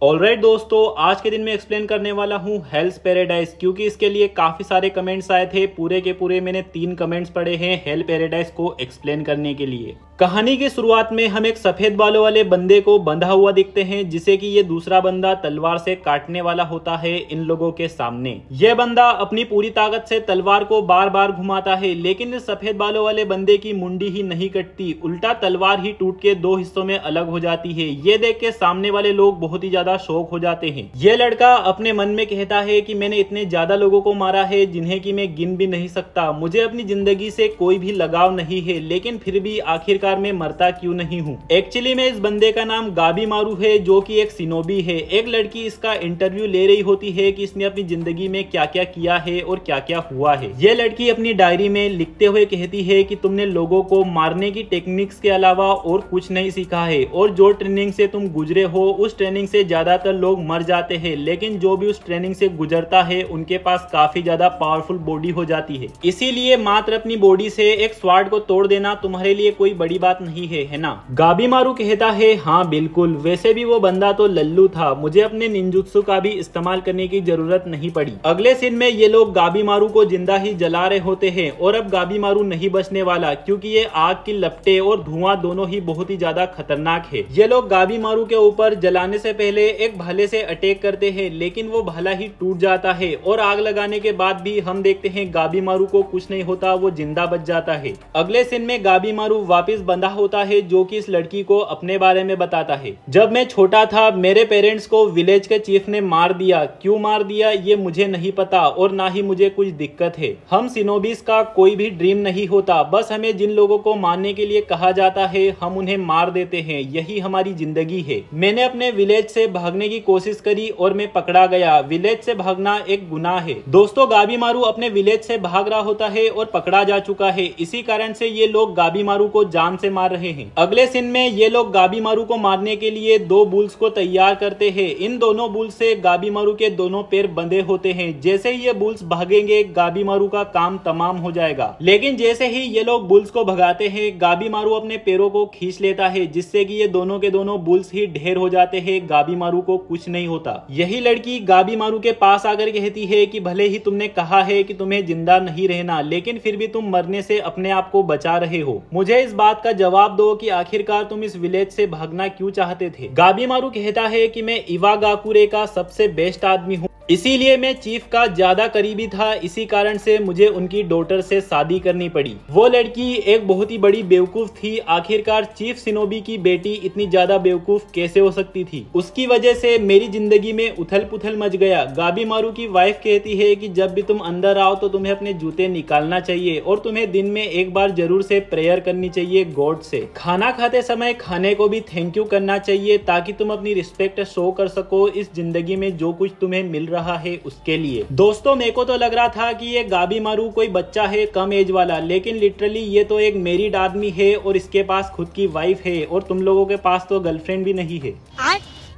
Alright दोस्तों, आज के दिन में एक्सप्लेन करने वाला हूँ हेल्स पैराडाइज, क्योंकि इसके लिए काफी सारे कमेंट्स आए थे। पूरे के पूरे मैंने 3 कमेंट्स पढ़े हैं हेल पैराडाइज को एक्सप्लेन करने के लिए। कहानी की शुरुआत में हम एक सफेद बालों वाले बंदे को बंधा हुआ दिखते हैं, जिसे कि ये दूसरा बंदा तलवार से काटने वाला होता है इन लोगों के सामने। यह बंदा अपनी पूरी ताकत से तलवार को बार बार घुमाता है, लेकिन इस सफेद बालों वाले बंदे की मुंडी ही नहीं कटती, उल्टा तलवार ही टूट के 2 हिस्सों में अलग हो जाती है। ये देख के सामने वाले लोग बहुत ही ज्यादा शॉक हो जाते हैं। यह लड़का अपने मन में कहता है कि मैंने इतने ज्यादा लोगों को मारा है जिन्हें कि मैं गिन भी नहीं सकता, मुझे अपनी जिंदगी से कोई भी लगाव नहीं है, लेकिन फिर भी आखिरकार मैं मरता क्यों नहीं हूँ। एक्चुअली में इस बंदे का नाम गाबी मारू है, जो कि एक सिनोबी है। एक लड़की इसका इंटरव्यू ले रही होती है कि इसने अपनी जिंदगी में क्या क्या किया है और क्या क्या हुआ है। यह लड़की अपनी डायरी में लिखते हुए कहती है कि तुमने लोगों को मारने की टेक्निक्स के अलावा और कुछ नहीं सीखा है, और जो ट्रेनिंग से तुम गुजरे हो उस ट्रेनिंग से ज्यादातर लोग मर जाते हैं, लेकिन जो भी उस ट्रेनिंग से गुजरता है उनके पास काफी ज्यादा पावरफुल बॉडी हो जाती है। इसीलिए मात्र अपनी बॉडी से एक स्वॉर्ड को तोड़ देना तुम्हारे लिए कोई बड़ी बात नहीं है ना। गाबी मारू कहता है हाँ बिल्कुल, वैसे भी वो बंदा तो लल्लू था, मुझे अपने निंजुत्सु का भी इस्तेमाल करने की जरूरत नहीं पड़ी। अगले सीन में ये लोग गाबी मारू को जिंदा ही जला रहे होते हैं, और अब गाबी मारू नहीं बचने वाला, क्योंकि ये आग की लपटें और धुआं दोनों ही बहुत ही ज्यादा खतरनाक है। ये लोग गाबी मारू के ऊपर जलाने से पहले एक भाले से अटैक करते हैं, लेकिन वो भाला ही टूट जाता है, और आग लगाने के बाद भी हम देखते हैं गाबी मारू को कुछ नहीं होता, वो जिंदा बच जाता है। अगले सीन में गाबी मारू वापस बंधा होता है, जो कि इस लड़की को अपने बारे में बताता है। जब मैं छोटा था मेरे पेरेंट्स को विलेज के चीफ ने मार दिया, क्यों मार दिया ये मुझे नहीं पता, और ना ही मुझे कुछ दिक्कत है। हम सिनोबीस का कोई भी ड्रीम नहीं होता, बस हमें जिन लोगों को मारने के लिए कहा जाता है हम उन्हें मार देते हैं, यही हमारी जिंदगी है। मैंने अपने विलेज से भागने की कोशिश करी और मैं पकड़ा गया। विलेज से भागना एक गुनाह है। दोस्तों, गाबी मारू अपने विलेज से भाग रहा होता है और पकड़ा जा चुका है, इसी कारण से ये लोग गाबी मारू को जान से मार रहे हैं। अगले सीन में ये लोग गाबी मारू को मारने के लिए 2 बुल्स को तैयार करते हैं। इन दोनों बुल्स से गाबी मारू के दोनों पैर बंधे होते हैं। जैसे ही ये बुल्स भागेंगे गाबी मारू का काम तमाम हो जाएगा, लेकिन जैसे ही ये लोग बुल्स को भगाते हैं गाबी मारू अपने पैरों को खींच लेता है, जिससे कि ये दोनों के दोनों बुल्स ही ढेर हो जाते हैं। गाबी मारू को कुछ नहीं होता। यही लड़की गाबी मारू के पास आकर कहती है कि भले ही तुमने कहा है कि तुम्हें जिंदा नहीं रहना, लेकिन फिर भी तुम मरने से अपने आप को बचा रहे हो। मुझे इस बात का जवाब दो कि आखिरकार तुम इस विलेज से भागना क्यों चाहते थे। गाबी मारू कहता है कि मैं इवागाकुरे का सबसे बेस्ट आदमी हूँ, इसीलिए मैं चीफ का ज्यादा करीबी था, इसी कारण से मुझे उनकी डॉटर से शादी करनी पड़ी। वो लड़की एक बहुत ही बड़ी बेवकूफ थी। आखिरकार चीफ सिनोबी की बेटी इतनी ज्यादा बेवकूफ कैसे हो सकती थी। उसकी वजह से मेरी जिंदगी में उथल पुथल मच गया। गाबी मारू की वाइफ कहती है कि जब भी तुम अंदर आओ तो तुम्हें अपने जूते निकालना चाहिए, और तुम्हें दिन में एक बार जरूर से प्रेयर करनी चाहिए गॉड से। खाना खाते समय खाने को भी थैंक यू करना चाहिए, ताकि तुम अपनी रिस्पेक्ट शो कर सको इस जिंदगी में जो कुछ तुम्हें मिल रहा है उसके लिए। दोस्तों, मेरे को तो लग रहा था कि ये गाबी मारू कोई बच्चा है कम एज वाला, लेकिन लिटरली ये तो एक मैरिड आदमी है और इसके पास खुद की वाइफ है, और तुम लोगों के पास तो गर्लफ्रेंड भी नहीं है।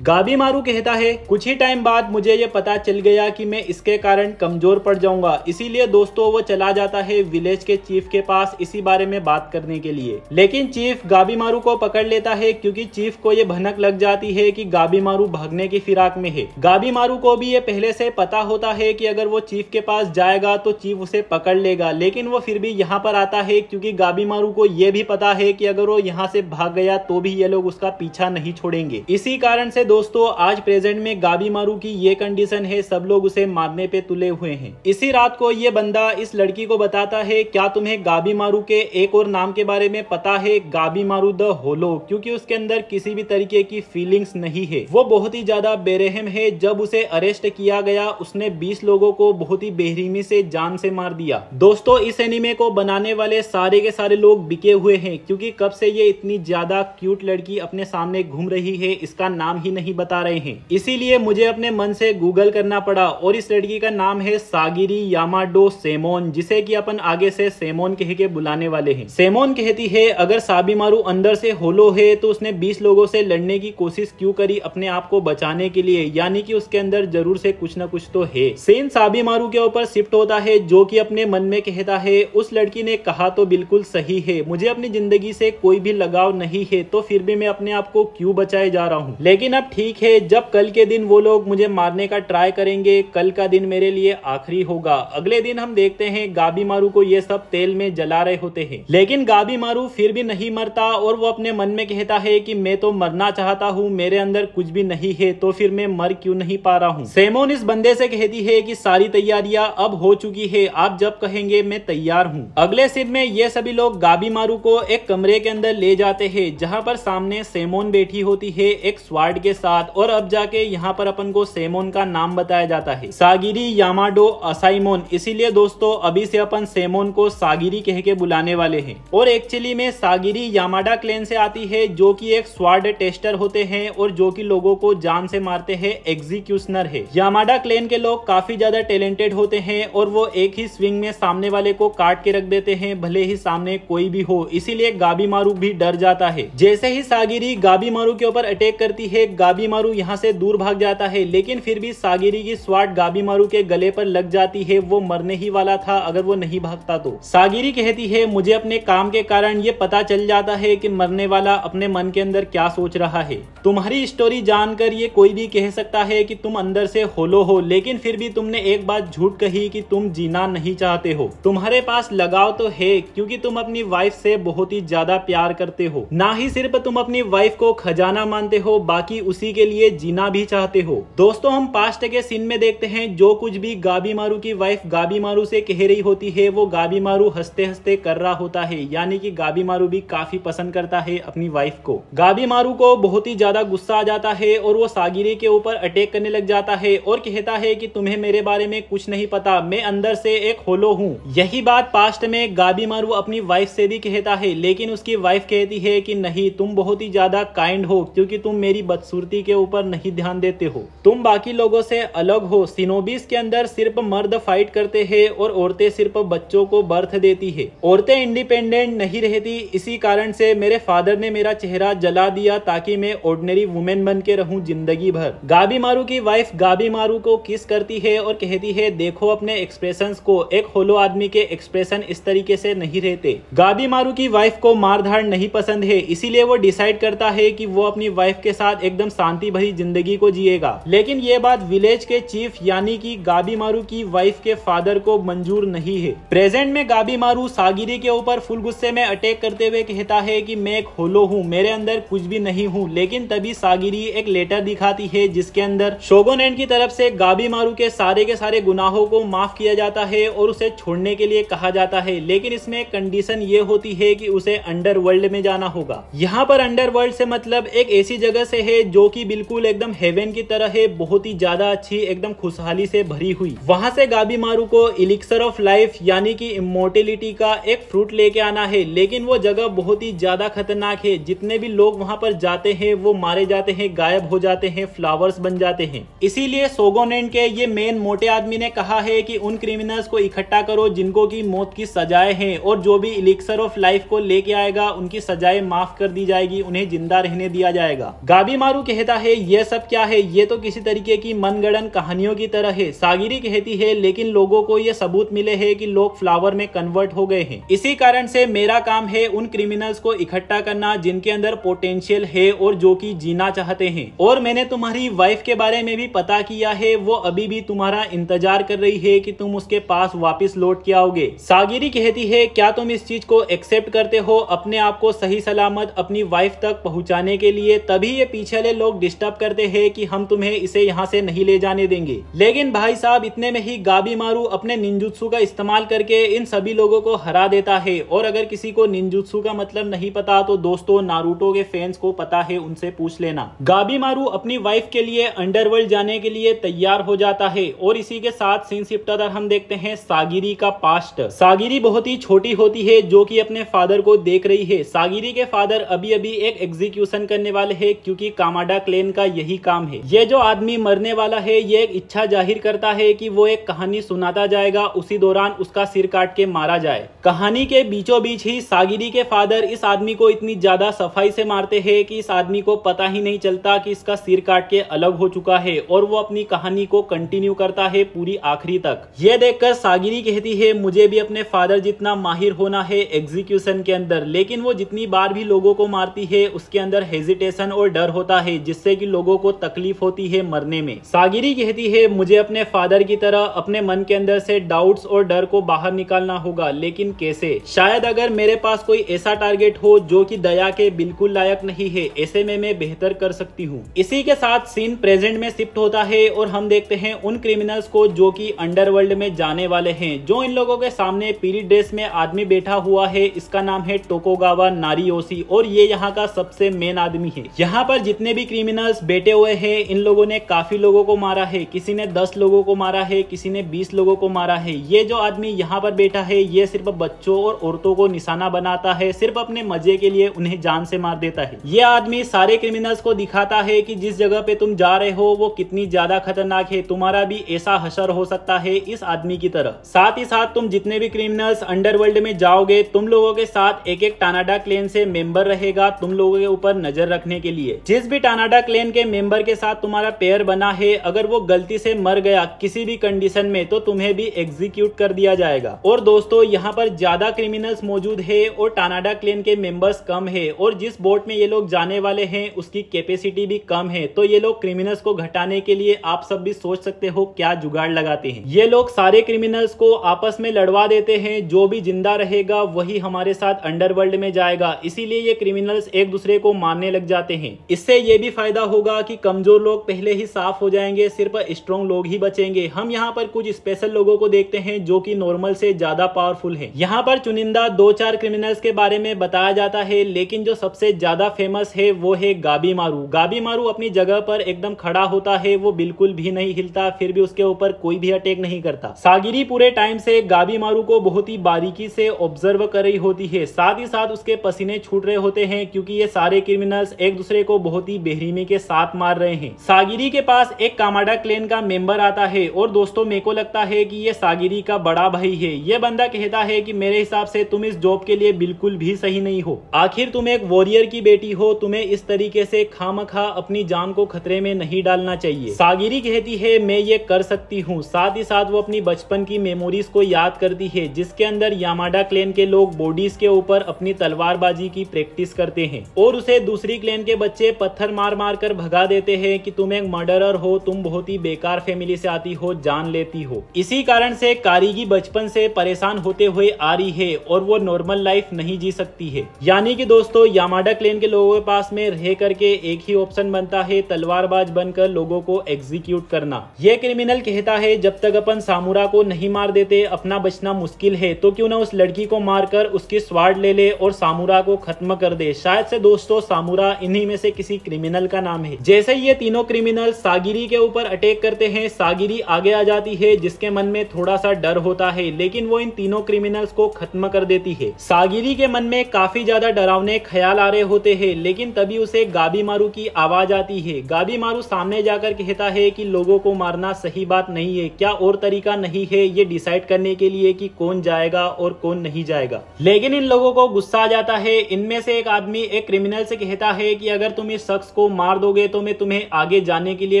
गाबी मारू कहता है कुछ ही टाइम बाद मुझे ये पता चल गया कि मैं इसके कारण कमजोर पड़ जाऊंगा, इसीलिए दोस्तों वो चला जाता है विलेज के चीफ के पास इसी बारे में बात करने के लिए। लेकिन चीफ गाबी मारू को पकड़ लेता है, क्योंकि चीफ को ये भनक लग जाती है कि गाबी मारू भागने की फिराक में है। गाबी मारू को भी ये पहले से पता होता है कि अगर वो चीफ के पास जाएगा तो चीफ उसे पकड़ लेगा, लेकिन वो फिर भी यहाँ पर आता है, क्योंकि गाबी मारू को ये भी पता है कि अगर वो यहाँ से भाग गया तो भी ये लोग उसका पीछा नहीं छोड़ेंगे। इसी कारण से दोस्तों आज प्रेजेंट में गाबी मारू की ये कंडीशन है, सब लोग उसे मारने पे तुले हुए हैं। इसी रात को ये बंदा इस लड़की को बताता है क्या तुम्हें गाबी मारू के एक और नाम के बारे में पता है, गाबी मारू द होलो, क्योंकि उसके अंदर किसी भी तरीके की फीलिंग्स नहीं है। वो बहुत ही ज्यादा बेरहम है। जब उसे अरेस्ट किया गया उसने 20 लोगों को बहुत ही बेरहमी से जान से मार दिया। दोस्तों, इस एनिमे को बनाने वाले सारे के सारे लोग बिके हुए हैं, क्योंकि कब से ये इतनी ज्यादा क्यूट लड़की अपने सामने घूम रही है इसका नाम ही नहीं बता रहे हैं। इसीलिए मुझे अपने मन से गूगल करना पड़ा, और इस लड़की का नाम है सागिरी यामाडो सेमोन, जिसे कि अपन आगे से सेमोन कह के बुलाने वाले हैं। सेमोन कहती है अगर साबी मारू अंदर से होलो है तो उसने 20 लोगों से लड़ने की कोशिश क्यों करी अपने आप को बचाने के लिए, यानी कि उसके अंदर जरूर से कुछ न कुछ तो है। सेन साबी मारू के ऊपर शिफ्ट होता है, जो कि अपने मन में कहता है उस लड़की ने कहा तो बिल्कुल सही है, मुझे अपनी जिंदगी से कोई भी लगाव नहीं है, तो फिर भी मैं अपने आप को क्यों बचाए जा रहा हूँ। लेकिन अब सब ठीक है, जब कल के दिन वो लोग मुझे मारने का ट्राई करेंगे, कल का दिन मेरे लिए आखिरी होगा। अगले दिन हम देखते हैं गाबी मारू को ये सब तेल में जला रहे होते हैं, लेकिन गाबी मारू फिर भी नहीं मरता और वो अपने मन में कहता है कि मैं तो मरना चाहता हूँ, मेरे अंदर कुछ भी नहीं है, तो फिर मैं मर क्यों नहीं पा रहा हूँ। सेमोन इस बंदे से कहती है कि सारी तैयारियां अब हो चुकी है, आप जब कहेंगे मैं तैयार हूँ। अगले सीन में ये सभी लोग गाबी मारू को एक कमरे के अंदर ले जाते हैं, जहाँ पर सामने सेमोन बैठी होती है एक स्वार्ड के साथ, और अब जाके यहाँ पर अपन को सेमोन का नाम बताया जाता है, सागिरी यामाडो असाइमोन। इसीलिए दोस्तों अभी से अपन सेमोन को सागिरी कह के बुलाने वाले हैं। और एक्चुअली में सागिरी यामाडा क्लैन से आती है, जो कि एक स्वार्ड टेस्टर होते हैं और जो कि लोगों को जान से मारते हैं, एग्जीक्यूशनर है। यामाडा क्लैन के लोग काफी ज्यादा टैलेंटेड होते हैं और वो एक ही स्विंग में सामने वाले को काट के रख देते हैं, भले ही सामने कोई भी हो। इसीलिए गाबी मारू भी डर जाता है। जैसे ही सागिरी गाबी मारू के ऊपर अटैक करती है, गाबी मारू यहाँ से दूर भाग जाता है, लेकिन फिर भी सागिरी की स्वाट गाबी मारू के गले पर लग जाती है। वो मरने ही वाला था अगर वो नहीं भागता तो। सागिरी कहती है मुझे अपने काम के कारण ये पता चल जाता है कि मरने वाला अपने मन के अंदर क्या सोच रहा है। तुम्हारी स्टोरी जानकर ये कोई भी कह सकता है कि तुम अंदर से होलो हो, लेकिन फिर भी तुमने एक बात झूठ कही कि तुम जीना नहीं चाहते हो। तुम्हारे पास लगाव तो है क्योंकि तुम अपनी वाइफ से बहुत ही ज्यादा प्यार करते हो। ना ही सिर्फ तुम अपनी वाइफ को खजाना मानते हो, बाकी उसी के लिए जीना भी चाहते हो। दोस्तों हम पास्ट के सीन में देखते हैं, जो कुछ भी गाबी मारू की वाइफ गाबी मारू से कह रही होती है, वो गाबी मारू हंसते हंसते कर रहा होता है। यानी कि गाबी मारू भी काफी पसंद करता है अपनी वाइफ को। गाबी मारू को बहुत ही ज्यादा गुस्सा आ जाता है और वो सागिरी के ऊपर अटैक करने लग जाता है और कहता है कि तुम्हें मेरे बारे में कुछ नहीं पता, मैं अंदर से एक होलो हूँ। यही बात पास्ट में गाबी मारू अपनी वाइफ से भी कहता है, लेकिन उसकी वाइफ कहती है कि नहीं, तुम बहुत ही ज्यादा काइंड हो क्योंकि तुम मेरी बदसूरती के ऊपर नहीं ध्यान देते हो, तुम बाकी लोगों से अलग हो। सिनोबिस के अंदर सिर्फ मर्द फाइट करते हैं और औरतें सिर्फ बच्चों को बर्थ देती है। औरतें इंडिपेंडेंट नहीं रहती, इसी कारण से मेरे फादर ने मेरा चेहरा जला दिया ताकि मैं ऑर्डिनरी वुमेन बन के रहूं जिंदगी भर। गाबी मारू की वाइफ गाबी मारू को किस करती है और कहती है देखो अपने एक्सप्रेशंस को, एक होलो आदमी के एक्सप्रेशन इस तरीके से नहीं रहते। गाबी मारू की वाइफ को मारधाड़ नहीं पसंद है, इसीलिए वो डिसाइड करता है कि वो अपनी वाइफ के साथ एकदम शांति भरी जिंदगी को जिएगा। लेकिन ये बात विलेज के चीफ यानी कि गाबी मारू की वाइफ के फादर को मंजूर नहीं है। प्रेजेंट में गाबी मारू सागिरी के ऊपर फुल गुस्से में अटैक करते हुए कहता है कि मैं एक होलो हूँ, मेरे अंदर कुछ भी नहीं हूँ। लेकिन तभी सागिरी एक लेटर दिखाती है जिसके अंदर शोगोनेट की तरफ से गाबी मारू के सारे गुनाहों को माफ किया जाता है और उसे छोड़ने के लिए कहा जाता है। लेकिन इसमें कंडीशन ये होती है कि उसे अंडरवर्ल्ड में जाना होगा। यहाँ पर अंडरवर्ल्ड से मतलब एक ऐसी जगह से है जो कि बिल्कुल एकदम हेवन की तरह है, बहुत ही ज्यादा अच्छी, एकदम खुशहाली से भरी हुई। वहां से गाबी मारू को इलिक्सर ऑफ लाइफ यानी कि इमोर्टेलिटी का एक फ्रूट लेके आना है, लेकिन वो जगह बहुत ही ज्यादा खतरनाक है। जितने भी लोग वहां पर जाते हैं वो मारे जाते हैं, गायब हो जाते हैं, फ्लावर्स बन जाते हैं। इसीलिए शोगोनेट के ये मेन मोटे आदमी ने कहा है कि उन क्रिमिनल्स को इकट्ठा करो जिनको की मौत की सजाएं हैं, और जो भी इलिक्सर ऑफ लाइफ को लेके आएगा उनकी सजाएं माफ कर दी जाएगी, उन्हें जिंदा रहने दिया जाएगा। गाबी मारू कहता है ये सब क्या है, ये तो किसी तरीके की मनगढ़ंत कहानियों की तरह है। सागिरी कहती है लेकिन लोगों को ये सबूत मिले हैं कि लोग फ्लावर में कन्वर्ट हो गए हैं, इसी कारण से मेरा काम है उन क्रिमिनल्स को इकट्ठा करना जिनके अंदर पोटेंशियल है और जो कि जीना चाहते हैं। और मैंने तुम्हारी वाइफ के बारे में भी पता किया है, वो अभी भी तुम्हारा इंतजार कर रही है कि तुम उसके पास वापस लौट के आओगे। सागिरी कहती है क्या तुम इस चीज को एक्सेप्ट करते हो अपने आप को सही सलामत अपनी वाइफ तक पहुंचाने के लिए? तभी ये पीछे वाले लोग डिस्टर्ब करते हैं कि हम तुम्हें इसे यहाँ से नहीं ले जाने देंगे। लेकिन भाई साहब इतने में ही गाबी मारू अपने निंजुत्सु का इस्तेमाल करके इन सभी लोगों को हरा देता है। और अगर किसी को निंजुत्सु का मतलब नहीं पता तो दोस्तों नारुतो के फैंस को पता है, उनसे पूछ लेना। गाबी मारू अपनी वाइफ के लिए अंडरवर्ल्ड जाने के लिए तैयार हो जाता है और इसी के साथ सीन शिफ्ट होकर हम देखते हैं सागिरी का पास्ट। सागिरी बहुत ही छोटी होती है जो कि अपने फादर को देख रही है। सागिरी के फादर अभी अभी एक एग्जीक्यूशन करने वाले हैं क्योंकि कामाडा क्लैन का यही काम है। ये जो आदमी मरने वाला है ये एक इच्छा जाहिर करता है कि वो एक कहानी सुनाता जाएगा, उसी दौरान उसका सिर काट के मारा जाए। कहानी के बीचों बीच ही सागिरी के फादर इस आदमी को इतनी ज्यादा सफाई से मारते हैं कि इस आदमी को पता ही नहीं चलता कि इसका सिर काट के अलग हो चुका है और वो अपनी कहानी को कंटिन्यू करता है पूरी आखिरी तक। ये देखकर सागिरी कहती है मुझे भी अपने फादर जितना माहिर होना है एग्जीक्यूशन के अंदर। लेकिन वो जितनी बार भी लोगों को मारती है उसके अंदर हेजिटेशन और डर होता है, जिससे कि लोगों को तकलीफ होती है मरने में। सागिरी कहती है मुझे अपने फादर की तरह अपने मन के अंदर से डाउट्स और डर को बाहर निकालना होगा, लेकिन कैसे? शायद अगर मेरे पास कोई ऐसा टारगेट हो जो कि दया के बिल्कुल लायक नहीं है, ऐसे में मैं बेहतर कर सकती हूँ। इसी के साथ सीन प्रेजेंट में शिफ्ट होता है और हम देखते हैं उन क्रिमिनल्स को जो कि अंडरवर्ल्ड में जाने वाले हैं। जो इन लोगों के सामने पीली ड्रेस में आदमी बैठा हुआ है, इसका नाम है टोकुगावा नारियोशी और ये यहाँ का सबसे मेन आदमी है। यहाँ पर जितने भी क्रिमिनल्स बैठे हुए हैं, इन लोगों ने काफी लोगों को मारा है। किसी ने 10 लोगों को मारा है, किसी ने 20 लोगों को मारा है। ये जो आदमी यहाँ पर बैठा है, ये सिर्फ बच्चों और औरतों को निशाना बनाता है, सिर्फ अपने मजे के लिए उन्हें जान से मार देता है। ये आदमी सारे क्रिमिनल्स को दिखाता है कि जिस जगह पे तुम जा रहे हो वो कितनी ज्यादा खतरनाक है, तुम्हारा भी ऐसा हशर हो सकता है इस आदमी की तरह। साथ ही साथ तुम जितने भी क्रिमिनल्स अंडरवर्ल्ड में जाओगे, तुम लोगों के साथ एक एक टानाडा क्लैन से मेंबर रहेगा तुम लोगों के ऊपर नजर रखने के लिए। जिस भी टानाडा क्लैन के मेंबर के साथ तुम्हारा पेयर बना है, अगर वो गलती से मर गया किसी भी कंडीशन में, तो तुम्हें भी एग्जीक्यूट कर दिया जाएगा। और दोस्तों यहाँ पर ज्यादा क्रिमिनल्स मौजूद है और टानाडा क्लैन के मेंबर्स कम है, और जिस बोट में ये लोग जाने वाले हैं उसकी कैपेसिटी भी कम है। तो ये लोग क्रिमिनल्स को घटाने के लिए आप सब भी सोच सकते हो क्या जुगाड़ लगाते हैं। ये लोग सारे क्रिमिनल्स को आपस में लड़वा देते हैं, जो भी जिंदा रहेगा वही हमारे साथ अंडरवर्ल्ड में जाएगा। इसीलिए ये क्रिमिनल्स एक दूसरे को मारने लग जाते हैं। इससे ये भी फायदा होगा कि कमजोर लोग पहले ही साफ हो जाएंगे, सिर्फ स्ट्रॉन्ग लोग ही बचेंगे। हम यहाँ पर कुछ स्पेशल लोगों को देखते हैं जो कि नॉर्मल से ज्यादा पावरफुल हैं। यहाँ पर चुनिंदा 2-4 क्रिमिनल्स के बारे में बताया जाता है, लेकिन जो सबसे ज्यादा फेमस है वो है गाबी मारू। गाबी मारू अपनी जगह पर एकदम खड़ा होता है, वो बिल्कुल भी नहीं हिलता, फिर भी उसके ऊपर कोई भी अटैक नहीं करता। सागिरी पूरे टाइम से गाबी मारू को बहुत ही बारीकी से ऑब्जर्व कर रही होती है। साथ ही साथ उसके पसीने छूट रहे होते हैं क्योंकि ये सारे क्रिमिनल्स एक दूसरे को बहुत ही बेरहमी के साथ मार रहे हैं। सागिरी के पास एक कामाडा क्लैन का मेंबर आता है और दोस्तों मेरे को लगता है कि ये सागिरी का बड़ा भाई है। ये बंदा कहता है कि मेरे हिसाब से तुम इस जॉब के लिए बिल्कुल भी सही नहीं हो। आखिर तुम एक वॉरियर की बेटी हो, तुम्हें इस तरीके से खामखा अपनी जान को खतरे में नहीं डालना चाहिए। सागिरी कहती है मैं ये कर सकती हूँ। साथ ही साथ वो अपनी बचपन की मेमोरीज को याद करती है, जिसके अंदर यामाडा क्लैन के लोग बॉडीज के ऊपर अपनी तलवारबाजी की प्रैक्टिस करते हैं और उसे दूसरी क्लैन के बच्चे पत्थर मार मार कर भगा देते हैं कि तुम एक मर्डरर हो, तुम बहुत ही बेकार फैमिली से आती हो, जान लेती हो। इसी कारण से कारीगी बचपन से परेशान होते हुए आ रही है और वो नॉर्मल लाइफ नहीं जी सकती है। यानी कि दोस्तों यामाडा क्लैन के लोगों के पास में रह करके एक ही ऑप्शन बनता है, तलवारबाज बनकर लोगों को एग्जीक्यूट करना। यह क्रिमिनल कहता है जब तक अपन सामुरा को नहीं मार देते अपना बचना मुश्किल है, तो क्यों ना उस लड़की को मारकर उसकी स्वार्ड ले ले और सामुरा को खत्म कर दे। शायद से दोस्तों सामुरा इन्हीं में से किसी क्रिमिनल का नाम है। जैसे ये तीनों क्रिमिनल सागिरी के ऊपर अटैक करते हैं, सागिरी आगे आ जाती है जिसके मन में थोड़ा सा डर होता है, लेकिन वो इन तीनों क्रिमिनल्स को खत्म कर देती है। सागिरी के मन में काफी ज्यादा डरावने ख्याल आ रहे होते हैं, लेकिन तभी उसे गाबी मारू की आवाज आती है। गाबी मारू सामने जाकर कहता है कि लोगों को मारना सही बात नहीं है, क्या और तरीका नहीं है ये डिसाइड करने के लिए कि कौन जाएगा और कौन नहीं जाएगा। लेकिन इन लोगों को गुस्सा आ जाता है। इनमें से एक आदमी एक क्रिमिनल से कहता है कि अगर तुम इस शख्स को मार दोगे तो मैं तुम्हें आगे जाने के लिए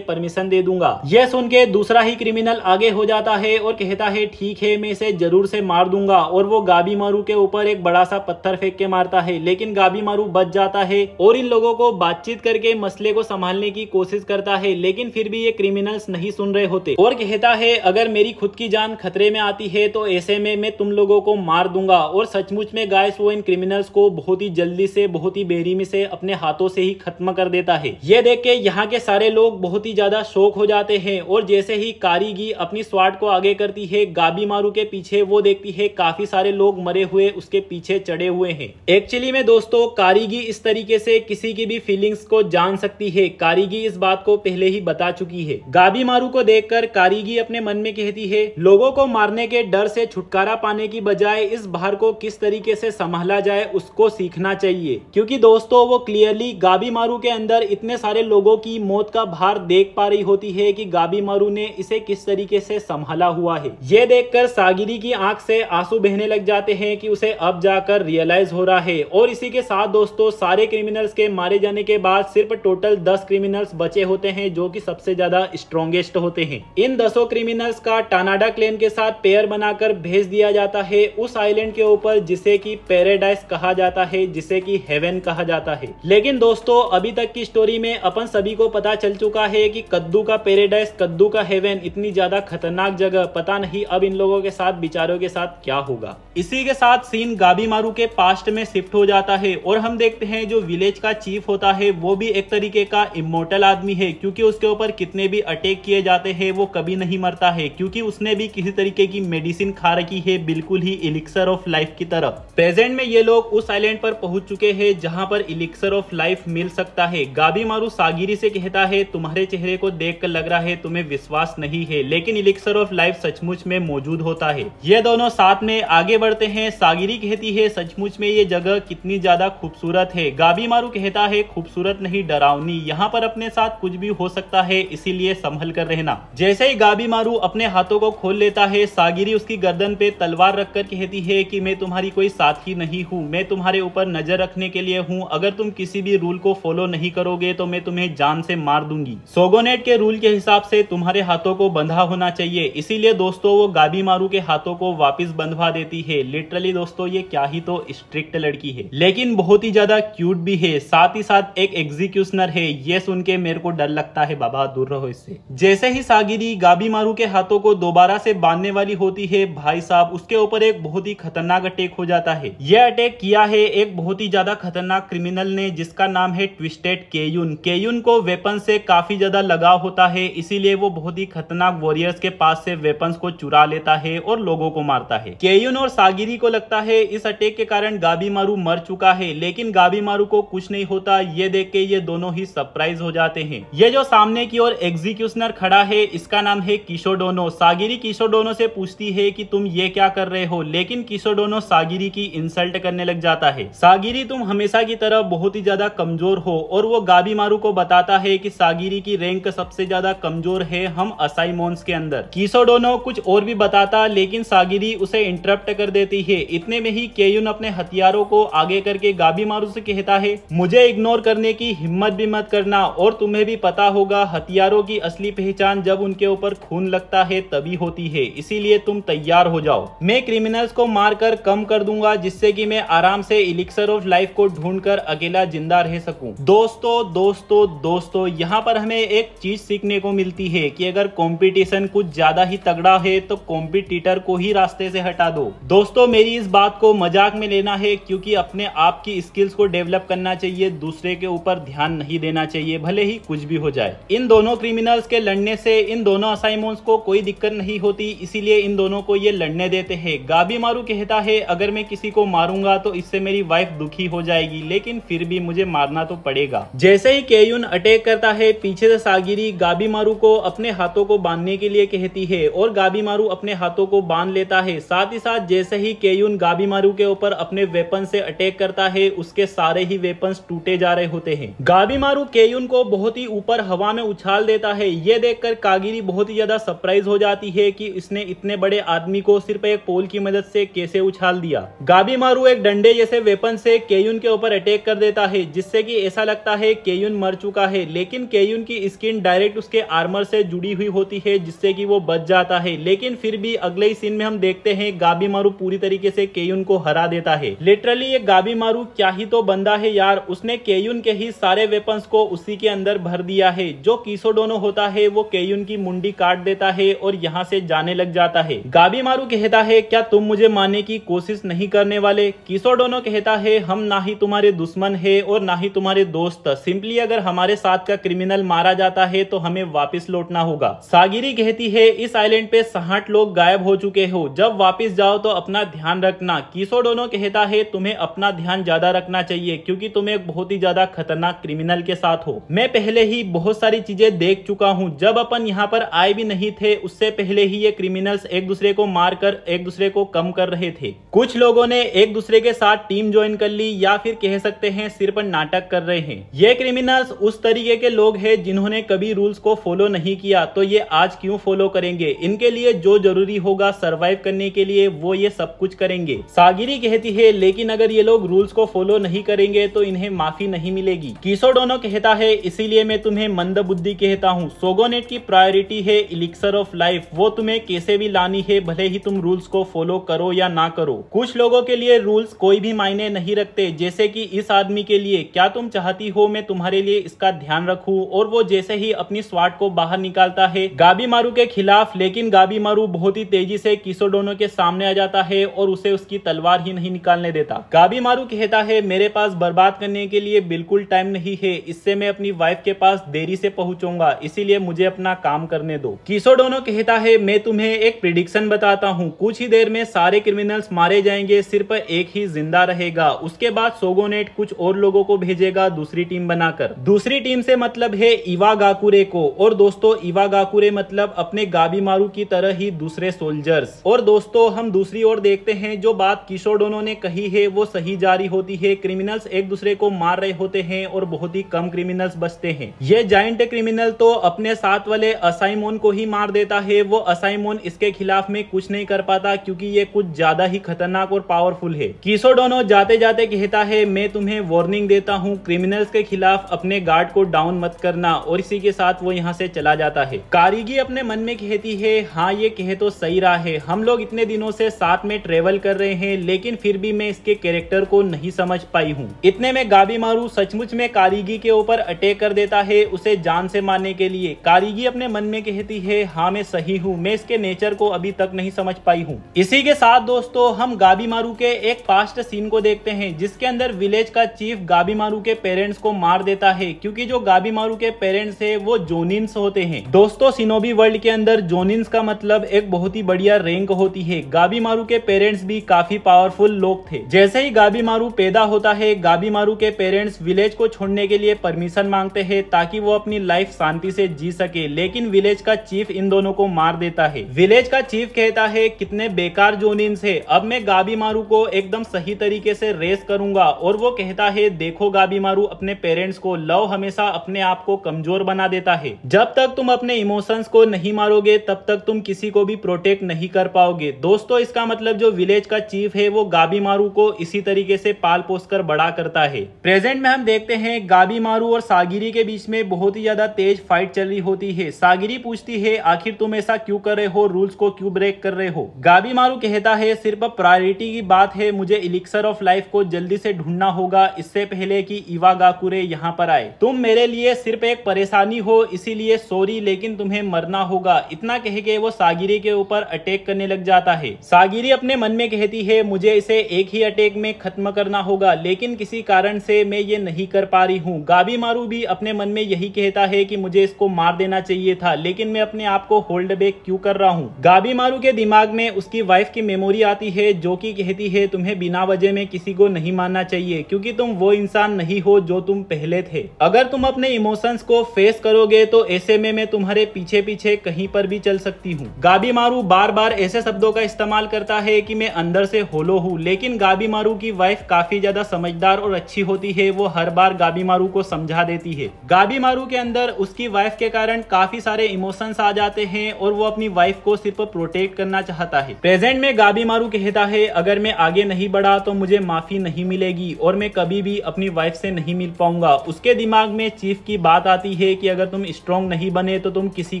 परमिशन दे दूंगा। यह सुन के दूसरा ही क्रिमिनल आगे हो जाता है और कहता है ठीक है मैं इसे जरूर से मार दूंगा, और वो गाबी मारू के ऊपर एक बड़ा सा पत्थर फेंक के मारता है, लेकिन गाबी मारू बच जाता है और इन लोगों को बातचीत करके मसले को संभालने की कोशिश करता है, लेकिन फिर भी ये क्रिमिनल्स नहीं सुन रहे होते और कहता है अगर मेरी खुद की जान खतरे में आती है तो ऐसे में मैं तुम लोगों को मार दूंगा। और सचमुच में गाइस वो इन क्रिमिनल्स को बहुत ही जल्दी से बहुत ही बेरहमी से अपने हाथों से ही खत्म कर देता है। ये देख के यहाँ के सारे लोग बहुत ही ज्यादा शौक हो जाते हैं और जैसे ही कारीगी अपनी स्वाट को आगे करती है गाबी मारू के पीछे वो देखती है काफी सारे लोग मरे हुए उसके पीछे चढ़े हुए हैं। एक्चुअली में दोस्तों कारीगी इस तरीके से किसी की भी फीलिंग्स को जान सकती है। कारीगी इस बात को पहले ही बता चुकी है। गाबी मारू को देखकर कारीगी अपने मन में कहती है लोगों को मारने के डर से छुटकारा पाने की बजाय इस भार को किस तरीके से संभाला जाए उसको सीखना चाहिए, क्योंकि दोस्तों वो क्लियरली गाबी मारू के अंदर इतने सारे लोगों की मौत का भार देख पा रही होती है कि गाबी मारू ने इसे किस तरीके से संभाला हुआ है। ये देखकर सागिरी की आंख से आंसू बहने लग जाते हैं कि उसे अब जाकर रियलाइज हो रहा है। और इसी के साथ दोस्तों सारे क्रिमिनल्स के मारे जाने के बाद सिर्फ टोटल 10 क्रिमिनल्स बचे होते हैं जो कि सबसे ज्यादा स्ट्रॉन्गेस्ट होते हैं। इन 10 क्रिमिनल्स का टानाडा क्लैन के साथ पेयर बनाकर भेज दिया जाता है उस आइलैंड के ऊपर जिसे कि पैराडाइज कहा जाता है, जिसे कि हेवन कहा जाता है। लेकिन दोस्तों अभी तक की स्टोरी में अपन सभी को पता चल चुका है कि कद्दू का पैराडाइज, कद्दू का हेवन, इतनी ज्यादा खतरनाक जगह, पता नहीं अब इन लोगों के साथ, बिचारों के साथ क्या होगा। इसी के साथ सीन गाबीमारू के पास्ट में शिफ्ट हो जाता है और हम देखते हैं जो विलेज का चीफ होता है वो भी एक तरीके का इमोर्टल आदमी है, क्योंकि उसके ऊपर कितने भी अटैक किए जाते हैं वो कभी नहीं मरता है, क्योंकि उसने भी किसी तरीके की मेडिसिन खा रखी है, बिल्कुल ही इलिक्सर ऑफ लाइफ की तरफ। प्रेजेंट में ये लोग उस आइलैंड पर पहुंच चुके हैं जहां पर इलिक्सर ऑफ लाइफ मिल सकता है। गाबीमारू सागिरी से कहता है तुम्हारे चेहरे को देखकर लग रहा है तुम्हें विश्वास नहीं है, लेकिन इलिक्सर ऑफ लाइफ सचमुच में मौजूद होता है। ये दोनों साथ में आगे बढ़ते हैं। सागिरी कहती है सचमुच में ये जगह कितनी ज्यादा खूबसूरत है। गाबीमारू कहता है खूबसूरत नहीं, डरावनी, यहाँ पर अपने साथ कुछ भी हो सकता है, इसीलिए संभल कर रहना। जैसे ही गाबीमारू अपने हाथों को खोल लेता है, सागिरी उसकी गर्दन पे तलवार रखकर कहती है कि मैं तुम्हारी कोई साथी नहीं हूँ, मैं तुम्हारे ऊपर नजर रखने के लिए हूँ। अगर तुम किसी भी रूल को फॉलो नहीं करोगे तो मैं तुम्हें जान से मार दूंगी। सोगोनेट के रूल के हिसाब से तुम्हारे हाथों को बंधा होना चाहिए, इसीलिए दोस्तों वो गाबीमारू के हाथों को वापस बंधवा देती है। लिटरली दोस्तों ये क्या ही तो स्ट्रिक्ट लड़की है, लेकिन बहुत ही ज्यादा क्यूट भी है, साथ ही साथ एक एग्जीक्यूशनर है। ये सुन के मेरे को डर लगता है, बाबा दूर रहो इससे। जैसे ही सागिरी गाबीमारू के हाथों को दोबारा से बांधने वाली होती है, भाई साहब उसके ऊपर एक बहुत ही खतरनाक अटैक हो जाता है। यह अटैक किया है एक बहुत ही ज्यादा खतरनाक क्रिमिनल ने, जिसका नाम है ट्विस्टेड केयुन। केयुन को वेपन से काफी ज्यादा लगाव होता है, इसीलिए वो बहुत ही खतरनाक वॉरियर्स के पास से वेपन्स को चुरा लेता है और लोगों को मारता है। केयुन और सागिरी को लगता है इस अटैक के कारण गाबीमारू मर चुका है, लेकिन गाबीमारू को कुछ नहीं होता। ये देख के ये दोनों ही सरप्राइज हो जाते हैं। ये जो सामने की ओर एग्जीक्यूशनर खड़ा है इसका नाम है किशोडोनो। सागिरी किशोडोनो से पूछती है कि तुम ये क्या कर रहे हो, लेकिन किशोडोनो सागिरी की इंसल्ट करने लग जाता है। सागिरी तुम हमेशा की तरह बहुत ही ज्यादा कमजोर हो, और वो गाबीमारू को बताता है कि सागिरी की रैंक सबसे ज्यादा कमजोर है हम असाइमोन्स के अंदर। किशोडोनो कुछ और भी बताता, लेकिन सागिरी उसे इंटरप्ट कर देती है। इतने में ही केयुन अपने हथियारों को आगे करके गाबीमारू से कहता है मुझे इग्नोर करने की हिम्मत भी मत करना, और तुम्हें भी पता होगा हथियारों की असली पहचान जब उनके ऊपर खून लगता है तभी होती है, इसीलिए तुम तैयार हो जाओ। मैं क्रिमिनल्स को मारकर कम कर दूंगा, जिससे कि मैं आराम से इलिक्सर ऑफ लाइफ को ढूंढकर अकेला जिंदा रह सकूं। दोस्तों यहाँ पर हमें एक चीज सीखने को मिलती है कि अगर कंपटीशन कुछ ज्यादा ही तगड़ा है तो कॉम्पिटिटर को ही रास्ते से हटा दो। दोस्तों मेरी इस बात को मजाक में लेना है, क्योंकि अपने आप की स्किल्स को डेवलप करना चाहिए, दूसरे के ऊपर ध्यान नहीं देना चाहिए, भले ही कुछ भी हो जाए। इन दोनों क्रिमिनल्स के लड़ने से इन दोनों असाइमोन्स को कोई दिक्कत नहीं होती, इसीलिए इन दोनों को ये लड़ने देते हैं। गाबीमारू कहता है अगर मैं किसी को मारूंगा तो इससे मेरी वाइफ दुखी हो जाएगी, लेकिन फिर भी मुझे मारना तो पड़ेगा। जैसे ही केयुन अटैक करता है, पीछे से सागिरी गाबीमारू को अपने हाथों को बांधने के लिए कहती है, और गाबीमारू अपने हाथों को बांध लेता है। साथ ही साथ जैसे ही केयुन गाबीमारू के ऊपर अपने वेपन से अटैक करता है, उसके सारे ही वेपन्स टूटे जा रहे होते हैं। गाबीमारू केयुन को बहुत ही ऊपर हवा में उछाल देता है। ये देखकर कागिरी बहुत ही ज्यादा सरप्राइज हो जाती है कि इसने इतने बड़े आदमी को सिर्फ एक पोल की मदद से कैसे उछाल दिया। गाबीमारू एक डंडे जैसे वेपन से केयुन के ऊपर अटैक कर देता है, जिससे कि ऐसा लगता है केयुन मर चुका है, लेकिन केयुन की स्किन डायरेक्ट उसके आर्मर से जुड़ी हुई होती है, जिससे कि वो बच जाता है। लेकिन फिर भी अगले ही सीन में हम देखते हैं गाबीमारू पूरी तरीके से केयुन को हरा देता है। लिटरली ये गाबीमारू क्या ही तो बंदा है यार, उसने केयुन के ही सारे वेपन्स को उसी के अंदर भर दिया है। जो किशोडोनो होता है वो केयुन की मुंडी काट देता है और यहाँ से जाने लग जाता है। गाबीमारू कहता है क्या तुम मुझे मारने की कोशिश नहीं करने वाले? किशोडोनो कहता है हम ना ही तुम्हारे दुश्मन है और ना ही तुम्हारे दोस्त, सिंपली अगर हमारे साथ का क्रिमिनल मारा जाता है तो हमें वापस लौटना होगा। सागिरी कहती है इस आइलैंड पे 60 लोग गायब हो चुके हो, जब वापस जाओ तो अपना ध्यान रखना। किशोडोनो कहता है तुम्हें अपना ध्यान ज्यादा रखना चाहिए, क्योंकि तुम एक बहुत ही ज्यादा खतरनाक क्रिमिनल के साथ हो। मैं पहले ही बहुत सारी चीजें देख चुका हूँ, जब अपन यहाँ पर आए भी नहीं थे उससे पहले ही ये क्रिमिनल्स एक दूसरे को मारकर एक दूसरे को कम कर रहे थे। कुछ लोगों ने एक दूसरे के साथ टीम ज्वाइन कर ली, या फिर कह सकते हैं सिर्फ नाटक कर रहे हैं। ये क्रिमिनल्स उस तरीके के लोग हैं जिन्होंने कभी रूल्स को फॉलो नहीं किया, तो ये आज क्यों फॉलो करेंगे? इनके लिए जो जरूरी होगा सरवाइव करने के लिए वो ये सब कुछ करेंगे। सागिरी कहती है लेकिन अगर ये लोग रूल्स को फॉलो नहीं करेंगे तो इन्हें माफी नहीं मिलेगी। किशोडोनो कहता है इसीलिए मैं तुम्हें मंद बुद्धि कहता हूँ। सोगोनेट की प्रायोरिटी है इलिक्सर ऑफ लाइफ, वो तुम्हें कैसे भी लानी है, भले ही तुम रूल्स को फॉलो करो या ना करो। कुछ लोगों के लिए रूल्स कोई भी मायने नहीं रखते, जैसे कि इस आदमी के लिए। क्या तुम चाहती हो हो मैं तुम्हारे लिए इसका ध्यान रखूं। और वो जैसे ही अपनी स्वाट को बाहर निकालता है गाबीमारू के खिलाफ, लेकिन गाबीमारू बहुत ही तेजी से किसोडोनो के सामने आ जाता है और उसे उसकी तलवार ही नहीं निकालने देता। गाबीमारू कहता है मेरे पास बर्बाद करने के लिए बिल्कुल टाइम नहीं है, इससे मैं अपनी वाइफ के पास देरी से पहुंचूंगा, इसीलिए मुझे अपना काम करने दो। किसोडोनो कहता है मैं तुम्हें एक प्रिडिक्शन बताता हूँ, कुछ ही देर में सारे क्रिमिनल्स मारे जाएंगे, सिर्फ एक ही जिंदा रहेगा। उसके बाद सोगोनेट कुछ और लोगों को भेजेगा दूसरी टीम बनाकर। दूसरी टीम से मतलब है इवागाकुरे को। और दोस्तों इवागाकुरे मतलब अपने गाबीमारू की तरह ही दूसरे सोल्जर्स। और दोस्तों हम दूसरी ओर देखते हैं जो बात किसोडोनो ने कही है वो सही जारी होती है। क्रिमिनल्स एक दूसरे को मार रहे होते हैं और बहुत ही कम क्रिमिनल्स बचते हैं। ये जाइंट क्रिमिनल तो अपने साथ वाले असाइमोन को ही मार देता है। वो असाइमोन इसके खिलाफ में कुछ नहीं कर पाता क्योंकि ये कुछ ज्यादा ही खतरनाक और पावरफुल है। किसोडोनो जाते जाते कहता है मैं तुम्हें वार्निंग देता हूँ, क्रिमिनल्स के खिलाफ अपने गार्ड को डाउन मत करना। और इसी के साथ वो यहाँ से चला जाता है। कारीगी अपने मन में कहती है हाँ ये कहे तो सही रहा है, हम लोग इतने दिनों से साथ में ट्रेवल कर रहे हैं लेकिन फिर भी मैं इसके कैरेक्टर को नहीं समझ पाई हूँ। इतने में गाबीमारू सचमुच में कारीगी के ऊपर अटैक कर देता है उसे जान से मारने के लिए। कारीगी अपने मन में कहती है हाँ मैं सही हूँ, मैं इसके नेचर को अभी तक नहीं समझ पाई हूँ। इसी के साथ दोस्तों हम गाबीमारू के एक पास्ट सीन को देखते हैं जिसके अंदर विलेज का चीफ गाबीमारू के पेरेंट्स को मार देता है क्योंकि जो गाबीमारू के पेरेंट्स है वो जोनिन्स होते हैं। दोस्तों शिनोबी वर्ल्ड के अंदर जोनिन्स का मतलब एक बहुत ही बढ़िया रैंक होती है। गाबीमारू के पेरेंट्स भी काफी पावरफुल लोग थे। जैसे ही गाबीमारू पैदा होता है गाबीमारू के पेरेंट्स विलेज को छोड़ने के लिए परमिशन मांगते हैं ताकि वो अपनी लाइफ शांति से जी सके, लेकिन विलेज का चीफ इन दोनों को मार देता है। विलेज का चीफ कहता है कितने बेकार जोनिन्स है, अब मैं गाबीमारू को एकदम सही तरीके से रेस करूंगा। और वो कहता है देखो गाबीमारू अपने पेरेंट्स को, लव हमेशा अपने आप को कमजोर बना देता है। जब तक तुम अपने इमोशंस को नहीं मारोगे तब तक तुम किसी को भी प्रोटेक्ट नहीं कर पाओगे। दोस्तों इसका मतलब जो विलेज का चीफ है वो गाबीमारू को इसी तरीके से पाल पोस कर बड़ा करता है। प्रेजेंट में हम देखते हैं गाबीमारू और सागिरी के बीच में बहुत ही ज्यादा तेज फाइट चल रही होती है। सागिरी पूछती है आखिर तुम ऐसा क्यों कर रहे हो, रूल्स को क्यों ब्रेक कर रहे हो। गाबीमारू कहता है सिर्फ प्रायोरिटी की बात है, मुझे इलिक्सर ऑफ लाइफ को जल्दी से ढूंढना होगा इससे पहले कि इवागाकुरे यहाँ पर आए। तुम मेरे लिए सिर्फ एक परेशानी हो इसीलिए सॉरी, लेकिन तुम्हें मरना होगा। इतना कह के वो सागिरी के ऊपर अटैक करने लग जाता है। सागिरी अपने मन में कहती है मुझे इसे एक ही अटैक में खत्म करना होगा, लेकिन किसी कारण से मैं ये नहीं कर पा रही हूँ। गाबीमारू भी अपने मन में यही कहता है कि मुझे इसको मार देना चाहिए था, लेकिन मैं अपने आप को होल्ड बैक क्यों कर रहा हूँ। गाबीमारू के दिमाग में उसकी वाइफ की मेमोरी आती है जो कि कहती है तुम्हें बिना वजह में किसी को नहीं मारना चाहिए क्योंकि तुम वो इंसान नहीं हो जो तुम पहले थे। अगर तुम अपने इमोशंस को फेस करोगे तो ऐसे में मैं तुम्हारे पीछे पीछे कहीं पर भी चल सकती हूँ। गाबीमारू बार बार ऐसे शब्दों का इस्तेमाल करता है कि मैं अंदर से होलो हूँ, लेकिन गाबीमारू की वाइफ काफी ज्यादा समझदार और अच्छी होती है। वो हर बार गाबीमारू को समझा देती है। गाबीमारू के अंदर उसकी वाइफ के कारण काफी सारे इमोशंस आ जाते हैं और वो अपनी वाइफ को सिर्फ प्रोटेक्ट करना चाहता है। प्रेजेंट में गाबीमारू कहता है अगर मैं आगे नहीं बढ़ा तो मुझे माफी नहीं मिलेगी और मैं कभी भी अपनी वाइफ से नहीं मिल पाऊंगा। उसके दिमाग में चीफ की बात आती है कि अगर तुम स्ट्रॉन्ग नहीं बने तो तुम किसी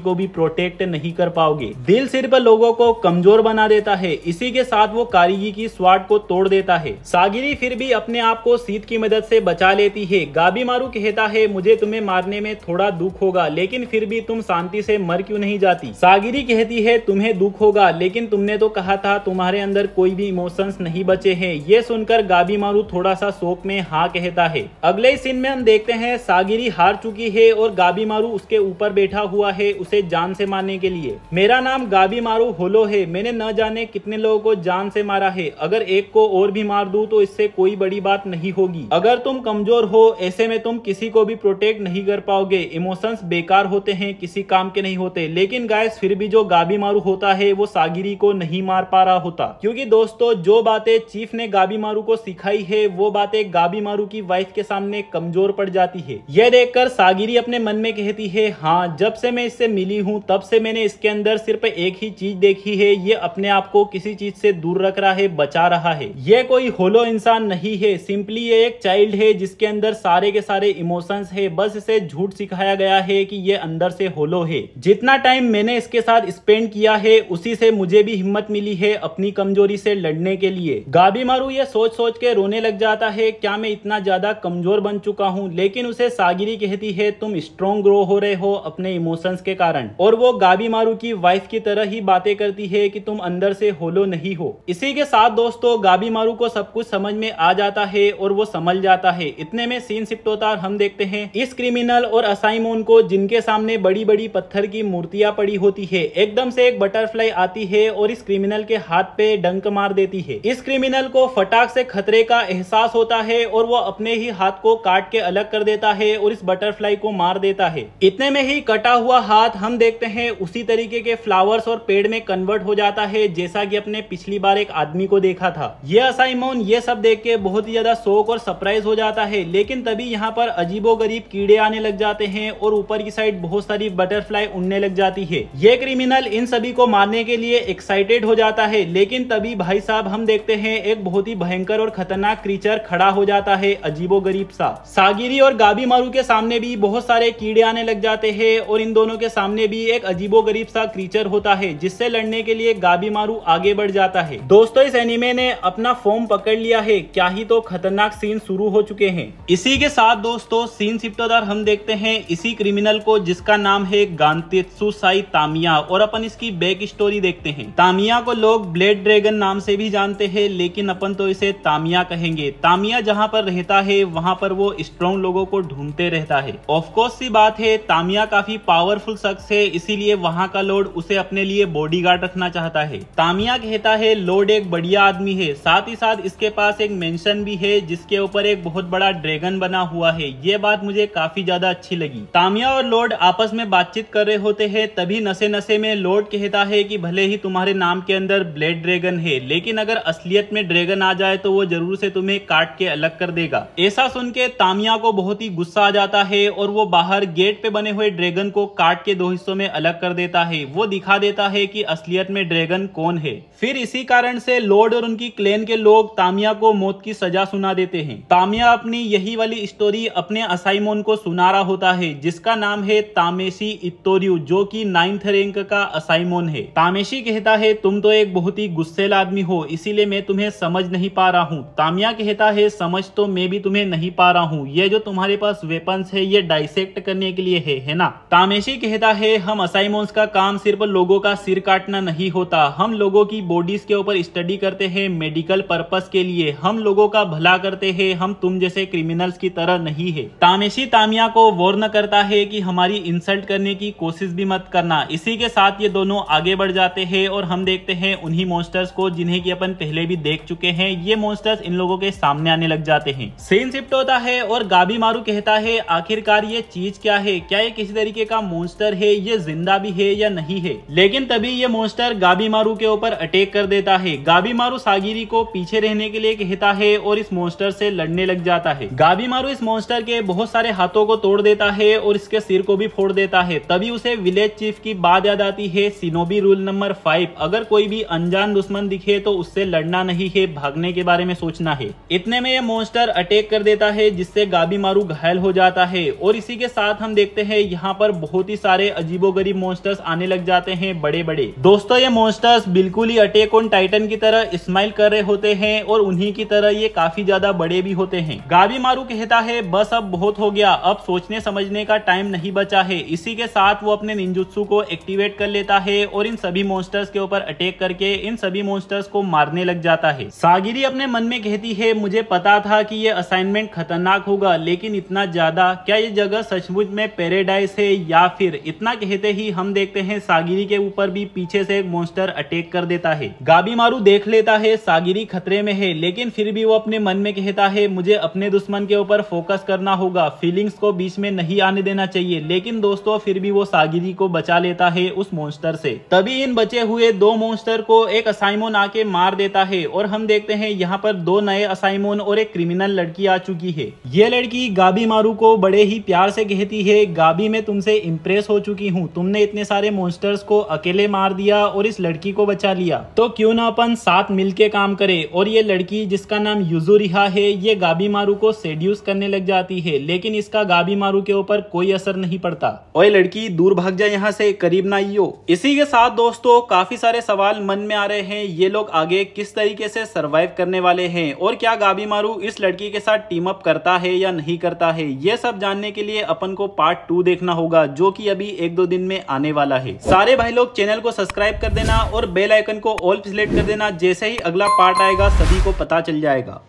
को भी प्रोटेक्ट नहीं कर पाओगे। दिल सिर्फ लोगों को कमजोर बना देता है। इसी के साथ वो कारीगी की स्वाट को तोड़ देता है। सागिरी फिर भी अपने आप को शीत की मदद से बचा लेती है। गाबीमारू कहता है मुझे तुम्हें मारने में थोड़ा दुख होगा, लेकिन फिर भी तुम शांति से मर क्यों नहीं जाती। सागिरी कहती है तुम्हें दुख होगा, लेकिन तुमने तो कहा था तुम्हारे अंदर कोई भी इमोशंस नहीं बचे हैं। ये सुनकर गाबीमारू थोड़ा सा शोक में हाँ कहता है। अगले सीन में हम देखते हैं सागिरी हार चुकी है और गाबीमारू उसके ऊपर बैठा हुआ है उसे जान से मारने के लिए। मेरा नाम गाबीमारू होलो है, मैंने न जाने कितने लोगों को जान से मारा है। अगर एक को और भी मार दूं तो इससे कोई बड़ी बात नहीं होगी। अगर तुम कमजोर हो ऐसे में तुम किसी को भी प्रोटेक्ट नहीं कर पाओगे। इमोशंस बेकार होते हैं, किसी काम के नहीं होते। लेकिन गाइस फिर भी जो गाबीमारू होता है वो सागिरी को नहीं मार पा रहा होता, क्योंकि दोस्तों जो बातें चीफ ने गाबीमारू को सिखाई है वो बातें गाबीमारू की वाइफ के सामने कमजोर पड़ जाती है। यह देखकर सागिरी अपने मन में कहती है हाँ जब से मैं इससे मिली हूँ तब से मैंने इसके अंदर सिर्फ एक ही चीज देखी है, ये अपने आप को किसी चीज से दूर रख रहा है, बचा रहा है। ये कोई होलो इंसान नहीं है, सिंपली ये एक चाइल्ड है जिसके अंदर सारे के सारे इमोशंस है। बस इसे झूठ सिखाया गया है कि ये अंदर से होलो है। जितना टाइम मैंने इसके साथ स्पेंड किया है उसी से मुझे भी हिम्मत मिली है अपनी कमजोरी से लड़ने के लिए। गाबीमारू ये सोच सोच के रोने लग जाता है क्या मैं इतना ज्यादा कमजोर बन चुका चुका हूँ, लेकिन उसे सागिरी कहती है तुम स्ट्रॉन्ग ग्रो हो रहे हो अपने इमोशंस के कारण, और वो गाबीमारू की वाइफ की तरह ही बातें करती है कि तुम अंदर से होलो नहीं हो। इसी के साथ दोस्तों गाबीमारू को सब कुछ समझ में आ जाता है और वो समझ जाता है। इतने में सीन शिफ्ट होता है, हम देखते हैं इस क्रिमिनल और असाइमोन को, जिनके सामने बड़ी बड़ी पत्थर की मूर्तियां पड़ी होती है, एकदम से एक बटरफ्लाई आती है और इस क्रिमिनल के हाथ पे डंक मार देती है। इस क्रिमिनल को फटाक से खतरे का एहसास होता है और वो अपने ही हाथ को काट के अलग कर देता है और इस बटरफ्लाई को मार देता है। इतने में ही कटा हुआ हाथ हम देखते हैं उसी तरीके के फ्लावर्स और पेड़ में कन्वर्ट हो जाता है, जैसा कि अपने पिछली बार एक आदमी को देखा था। ये असाइमोन ये सब देख के बहुत ही ज्यादा शौक और सरप्राइज हो जाता है, लेकिन तभी यहाँ पर अजीबोगरीब कीड़े आने लग जाते हैं और ऊपर की साइड बहुत सारी बटरफ्लाई उड़ने लग जाती है। ये क्रिमिनल इन सभी को मारने के लिए एक्साइटेड हो जाता है, लेकिन तभी भाई साहब हम देखते हैं एक बहुत ही भयंकर और खतरनाक क्रीचर खड़ा हो जाता है, अजीबोगरीब सा। सागिरी और गाबीमारू के सामने भी बहुत सारे कीड़े आने लग जाते हैं और इन दोनों के सामने भी एक अजीबोगरीब सा क्रीचर होता है, जिससे लड़ने के लिए गाबीमारू आगे बढ़ जाता है। दोस्तों इस एनीमे ने अपना फॉर्म पकड़ लिया है, क्या ही तो खतरनाक सीन शुरू हो चुके हैं। इसी के साथ दोस्तों सीन शिफ्टोदार हम देखते हैं इसी क्रिमिनल को, जिसका नाम है गांतेत्सु साई तामिया, और अपन इसकी बैक स्टोरी देखते हैं। तामिया को लोग ब्लेड ड्रैगन नाम से भी जानते हैं, लेकिन अपन तो इसे तामिया कहेंगे। तामिया जहां पर रहता है वहां पर वो स्ट्रॉन्ग लोगों को ढूंढते रहता है। ऑफ कोर्स सी बात है, तामिया काफी पावरफुल शख्स है, इसीलिए वहां का लॉर्ड उसे अपने लिए बॉडीगार्ड रखना चाहता है। तामिया कहता है लॉर्ड एक बढ़िया आदमी है, साथ ही साथ इसके पास एक मेंशन भी है जिसके ऊपर एक बहुत बड़ा ड्रैगन बना हुआ है। ये बात मुझे काफी ज्यादा अच्छी लगी। तामिया और लॉर्ड आपस में बातचीत कर रहे होते हैं, तभी नशे नशे में लॉर्ड कहता है कि भले ही तुम्हारे नाम के अंदर ब्लेड ड्रैगन है, लेकिन अगर असलियत में ड्रैगन आ जाए तो वो जरूर से तुम्हें काट के अलग कर देगा। ऐसा सुन के तामिया को बहुत ही गुस्सा आ जाता है और वो बाहर गेट पे बने हुए ड्रैगन को काट के दो हिस्सों में अलग कर देता है। वो दिखा देता है कि असलियत में ड्रैगन कौन है। फिर इसी कारण से लॉर्ड और उनकी क्लैन के लोग तामिया को मौत की सजा सुना देते हैं। तामिया अपनी यही वाली स्टोरी अपने असाइमोन को सुना रहा होता है, जिसका नाम है तामेशी इत्तोर्यू, जो कि 9th रैंक का असाइमोन है। तामेशी कहता है तुम तो एक बहुत ही गुस्सेल आदमी हो, इसीलिए मैं तुम्हें समझ नहीं पा रहा हूँ। तामिया कहता है समझ तो मैं भी तुम्हें नहीं पा रहा हूँ, ये जो तुम्हारे पास वेपन्स है ये डाइसेक्ट करने के लिए है ना। तामेशी कहता है हम असाइमोन्स का काम सिर्फ लोगों का सिर काटना नहीं होता, हम लोगों की बॉडीज के ऊपर स्टडी करते हैं मेडिकल पर्पस के लिए, हम लोगों का भला करते हैं, हम तुम जैसे क्रिमिनल्स की तरह नहीं है। तामेशी तामिया को वार्न करता है कि हमारी इंसल्ट करने की कोशिश भी मत करना। इसी के साथ ये दोनों आगे बढ़ जाते हैं और हम देखते हैं उन्हीं मॉन्स्टर्स को जिन्हें कि अपन पहले भी देख चुके हैं। ये मॉन्स्टर्स इन लोगों के सामने आने लग जाते हैं। सीन शिफ्ट होता है और गाबीमारू कहता है आखिरकार ये चीज क्या है, क्या ये किसी तरीके का मॉन्स्टर है, ये जिंदा भी है या नहीं है। लेकिन तभी ये मॉन्स्टर गाबीमारू के ऊपर अटैक कर देता है। गाबीमारू सागिरी को पीछे रहने के लिए कहता है और इस मॉन्स्टर से लड़ने लग जाता है। गाबीमारू इस मॉन्स्टर के बहुत सारे हाथों को तोड़ देता है और इसके सिर को भी फोड़ देता है। तभी उसे विलेज चीफ की बात याद आती है, शिनोबी रूल नंबर 5, अगर कोई भी अनजान दुश्मन दिखे तो उससे लड़ना नहीं है, भागने के बारे में सोचना है। इतने में ये मॉन्स्टर अटैक कर देता है जिससे गाबीमारू घायल हो जाता है और इसी के साथ हम देखते हैं यहाँ पर बहुत ही सारे अजीबोगरीब मॉन्स्टर्स आने लग जाते हैं बड़े बड़े। दोस्तों ये मॉन्स्टर्स बिल्कुल ही अटैक ऑन टाइटन की तरह स्माइल कर रहे होते हैं और उन्हीं की तरह ये काफी ज्यादा बड़े भी होते हैं। गाबीमारू कहता है बस अब बहुत हो गया, अब सोचने समझने का टाइम नहीं बचा है। इसी के साथ वो अपने निंजुत्सु को एक्टिवेट कर लेता है और इन सभी मॉन्स्टर्स के ऊपर अटैक करके इन सभी मॉन्स्टर्स को मारने लग जाता है। सागिरी अपने मन में कहती है मुझे पता था कि ये असाइनमेंट खतरनाक होगा, लेकिन इतना ज्यादा, क्या ये जगह सचमुच में पैराडाइज है या फिर। इतना कहते ही हम देखते हैं सागिरी के ऊपर भी पीछे से एक मॉन्स्टर अटैक कर देता है। गाबीमारू देख लेता है सागिरी खतरे में है, लेकिन फिर भी वो अपने मन में कहता है मुझे अपने दुश्मन के ऊपर फोकस करना होगा, फीलिंग्स को बीच में नहीं आने देना चाहिए। लेकिन दोस्तों फिर भी वो सागिरी को बचा लेता है उस मॉन्स्टर से। तभी इन बचे हुए दो मॉन्स्टर को एक असाइमोन आके मार देता है और हम देखते हैं यहाँ पर दो नए असाइमोन और एक क्रिमिनल लड़की आ चुकी है। ये लड़की गाबीमारू को बड़े ही प्यार से कहती है गाबी मैं तुमसे इम्प्रेस हो चुकी हूँ, तुमने इतने सारे मॉन्स्टर्स को अकेले मार दिया और इस लड़की को बचा लिया, तो क्यों ना अपन साथ मिलके काम करें। और ये लड़की जिसका नाम युजुरिहा है ये गाबीमारू को सेड्यूस करने लग जाती है, लेकिन इसका गाबीमारू के ऊपर कोई असर नहीं पड़ता। ओए लड़की दूर भाग जा यहाँ से, करीब ना आइयो। इसी के साथ दोस्तों काफी सारे सवाल मन में आ रहे हैं, ये लोग आगे किस तरीके से सरवाइव करने वाले हैं और क्या गाबीमारू इस लड़की के साथ टीम अप करता है या नहीं करता है, ये सब जानने के लिए अपन को पार्ट 2 देखना होगा, जो कि अभी 1-2 दिन में आने वाला है। सारे भाई लोग चैनल को सब्सक्राइब कर देना और बेल आइकन को ऑल पे सिलेक्ट कर देना, जैसे ही अगला पार्ट आएगा सभी को पता चल जाएगा।